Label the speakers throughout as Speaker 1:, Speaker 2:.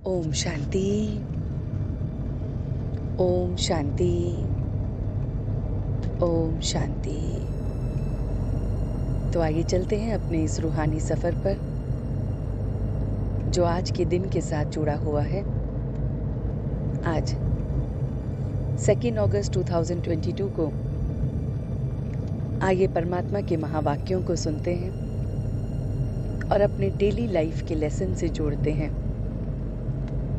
Speaker 1: ओम शांति। ओम शांति। ओम शांति। तो आइए चलते हैं अपने इस रूहानी सफर पर जो आज के दिन के साथ जुड़ा हुआ है। आज 2 अगस्त 2022 को आइए परमात्मा के महावाक्यों को सुनते हैं और अपने डेली लाइफ के लेसन से जोड़ते हैं।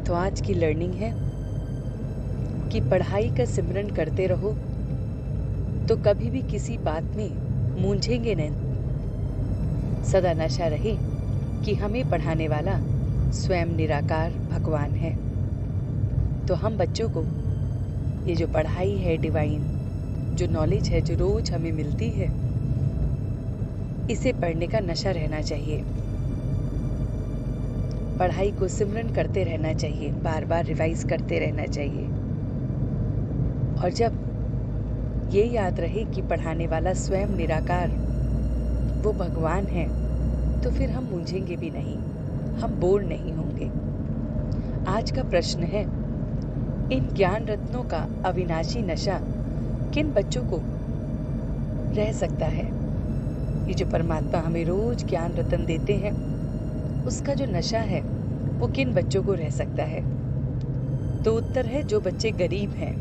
Speaker 1: तो आज की लर्निंग है कि पढ़ाई का सिमरन करते रहो तो कभी भी किसी बात में मूंझेंगे नहीं। सदा नशा रहे कि हमें पढ़ाने वाला स्वयं निराकार भगवान है। तो हम बच्चों को ये जो पढ़ाई है, डिवाइन जो नॉलेज है, जो रोज हमें मिलती है, इसे पढ़ने का नशा रहना चाहिए। पढ़ाई को सिमरन करते रहना चाहिए, बार बार रिवाइज करते रहना चाहिए। और जब ये याद रहे कि पढ़ाने वाला स्वयं निराकार वो भगवान है, तो फिर हम मूंझेंगे भी नहीं, हम बोर नहीं होंगे। आज का प्रश्न है, इन ज्ञान रत्नों का अविनाशी नशा किन बच्चों को रह सकता है? ये जो परमात्मा हमें रोज ज्ञान रत्न देते हैं, उसका जो नशा है वो किन बच्चों को रह सकता है? तो उत्तर है, जो बच्चे गरीब हैं।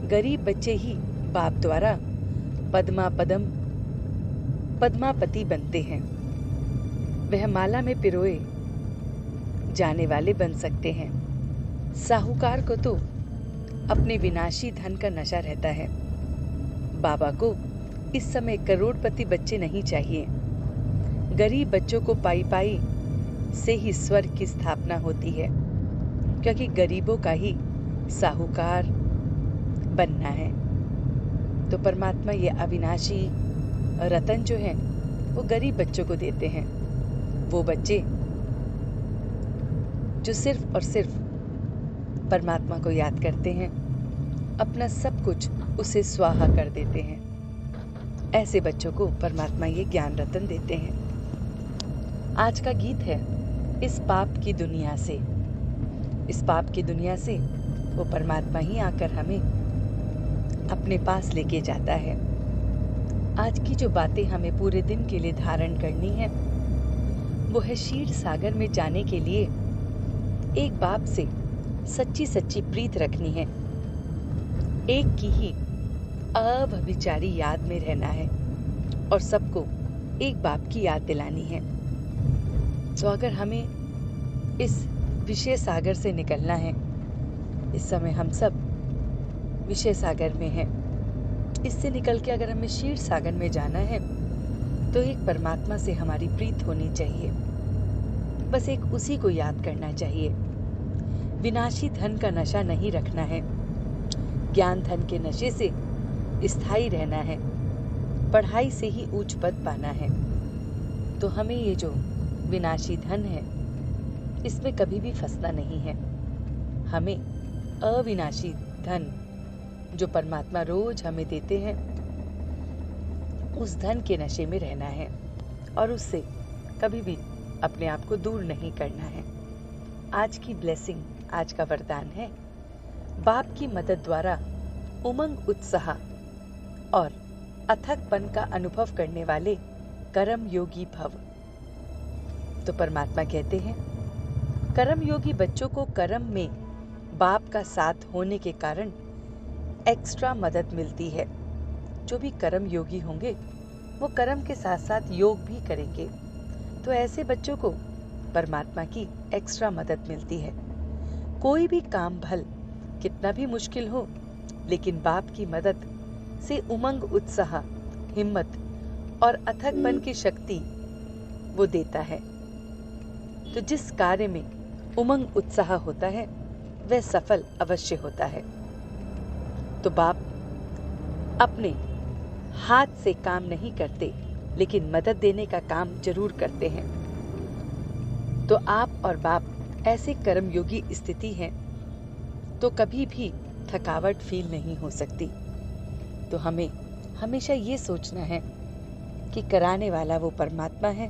Speaker 1: गरीब बच्चे ही बाप द्वारा पद्मापति बनते हैं। वह माला में पिरोए जाने वाले बन सकते हैं। साहूकार को तो अपने विनाशी धन का नशा रहता है। बाबा को इस समय करोड़पति बच्चे नहीं चाहिए। गरीब बच्चों को पाई पाई से ही स्वर्ग की स्थापना होती है, क्योंकि गरीबों का ही साहूकार बनना है। तो परमात्मा ये अविनाशी रतन जो है वो गरीब बच्चों को देते हैं। वो बच्चे जो सिर्फ और सिर्फ परमात्मा को याद करते हैं, अपना सब कुछ उसे स्वाहा कर देते हैं, ऐसे बच्चों को परमात्मा ये ज्ञान रतन देते हैं। आज का गीत है, इस पाप की दुनिया से। इस पाप की दुनिया से वो परमात्मा ही आकर हमें अपने पास लेके जाता है। आज की जो बातें हमें पूरे दिन के लिए धारण करनी है, वो है क्षीर सागर में जाने के लिए एक बाप से सच्ची सच्ची प्रीत रखनी है। एक की ही अव्यभिचारी याद में रहना है और सबको एक बाप की याद दिलानी है। तो अगर हमें इस विषय सागर से निकलना है, इस समय हम सब विषय सागर में हैं, इससे निकल के अगर हमें क्षीर सागर में जाना है तो एक परमात्मा से हमारी प्रीत होनी चाहिए। बस एक उसी को याद करना चाहिए। विनाशी धन का नशा नहीं रखना है। ज्ञान धन के नशे से स्थायी रहना है। पढ़ाई से ही ऊंच पद पाना है। तो हमें ये जो विनाशी धन है, इसमें कभी भी फंसना नहीं है। हमें अविनाशी धन जो परमात्मा रोज हमें देते हैं, उस धन के नशे में रहना है और उससे कभी भी अपने आप को दूर नहीं करना है। आज की ब्लेसिंग, आज का वरदान है, बाप की मदद द्वारा उमंग, उत्साह और अथकपन का अनुभव करने वाले कर्म योगी भव। तो परमात्मा कहते हैं, कर्म योगी बच्चों को कर्म में बाप का साथ होने के कारण एक्स्ट्रा मदद मिलती है। जो भी कर्म योगी होंगे वो कर्म के साथ साथ योग भी करेंगे। तो ऐसे बच्चों को परमात्मा की एक्स्ट्रा मदद मिलती है। कोई भी काम भल कितना भी मुश्किल हो, लेकिन बाप की मदद से उमंग, उत्साह, हिम्मत और अथकपन की शक्ति वो देता है। तो जिस कार्य में उमंग, उत्साह होता है, वह सफल अवश्य होता है। तो बाप अपने हाथ से काम नहीं करते, लेकिन मदद देने का काम जरूर करते हैं। तो आप और बाप ऐसे कर्मयोगी स्थिति हैं तो कभी भी थकावट फील नहीं हो सकती। तो हमें हमेशा ये सोचना है कि कराने वाला वो परमात्मा है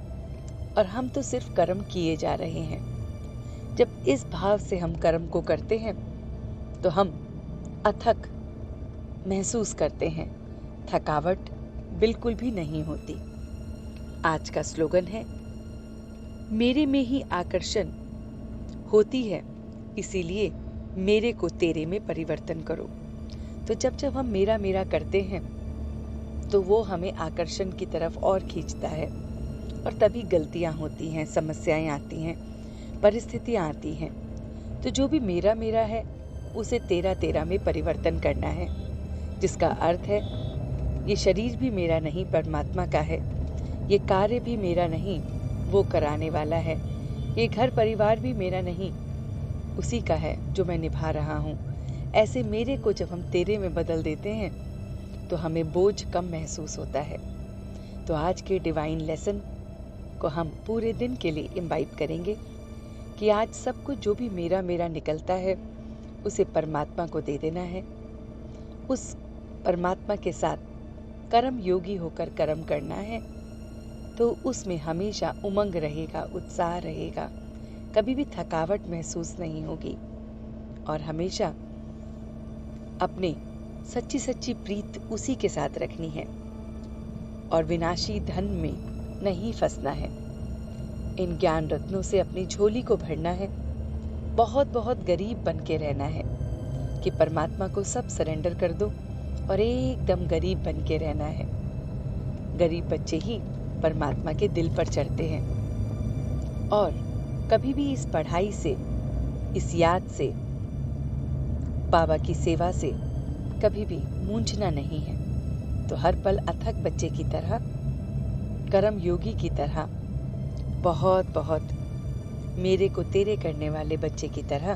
Speaker 1: और हम तो सिर्फ कर्म किए जा रहे हैं। जब इस भाव से हम कर्म को करते हैं तो हम अथक महसूस करते हैं, थकावट बिल्कुल भी नहीं होती। आज का स्लोगन है, मेरे में ही आकर्षण होती है, इसीलिए मेरे को तेरे में परिवर्तन करो। तो जब जब हम मेरा मेरा करते हैं तो वो हमें आकर्षण की तरफ और खींचता है, और तभी गलतियां होती हैं, समस्याएं आती हैं, परिस्थितियां आती हैं। तो जो भी मेरा मेरा है उसे तेरा तेरा में परिवर्तन करना है, जिसका अर्थ है ये शरीर भी मेरा नहीं, परमात्मा का है। ये कार्य भी मेरा नहीं, वो कराने वाला है। ये घर परिवार भी मेरा नहीं, उसी का है जो मैं निभा रहा हूँ। ऐसे मेरे को जब हम तेरे में बदल देते हैं तो हमें बोझ कम महसूस होता है। तो आज के डिवाइन लेसन को हम पूरे दिन के लिए इम्बाइब करेंगे कि आज सब कुछ जो भी मेरा मेरा निकलता है उसे परमात्मा को दे देना है। उस परमात्मा के साथ कर्म योगी होकर कर्म करना है, तो उसमें हमेशा उमंग रहेगा, उत्साह रहेगा, कभी भी थकावट महसूस नहीं होगी, और हमेशा अपने सच्ची सच्ची प्रीत उसी के साथ रखनी है और विनाशी धन में नहीं फंसना है। इन ज्ञान रत्नों से अपनी झोली को भरना है, बहुत बहुत गरीब बन के रहना है कि परमात्मा को सब सरेंडर कर दो और एकदम गरीब बन के रहना है। गरीब बच्चे ही परमात्मा के दिल पर चढ़ते हैं, और कभी भी इस पढ़ाई से, इस याद से, बाबा की सेवा से कभी भी मूंझना नहीं है। तो हर पल अथक बच्चे की तरह, कर्म योगी की तरह, बहुत बहुत मेरे को तेरे करने वाले बच्चे की तरह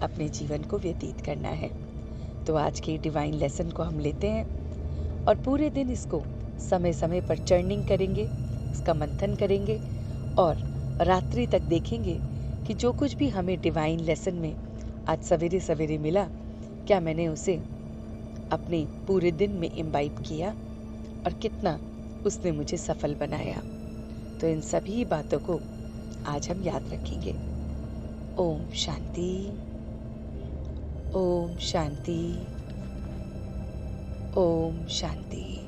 Speaker 1: अपने जीवन को व्यतीत करना है। तो आज के डिवाइन लेसन को हम लेते हैं और पूरे दिन इसको समय समय पर चर्निंग करेंगे, इसका मंथन करेंगे, और रात्रि तक देखेंगे कि जो कुछ भी हमें डिवाइन लेसन में आज सवेरे सवेरे मिला, क्या मैंने उसे अपने पूरे दिन में इम्बाइब किया और कितना उसने मुझे सफल बनाया। तो इन सभी बातों को आज हम याद रखेंगे। ओम शांति, ओम शांति, ओम शांति।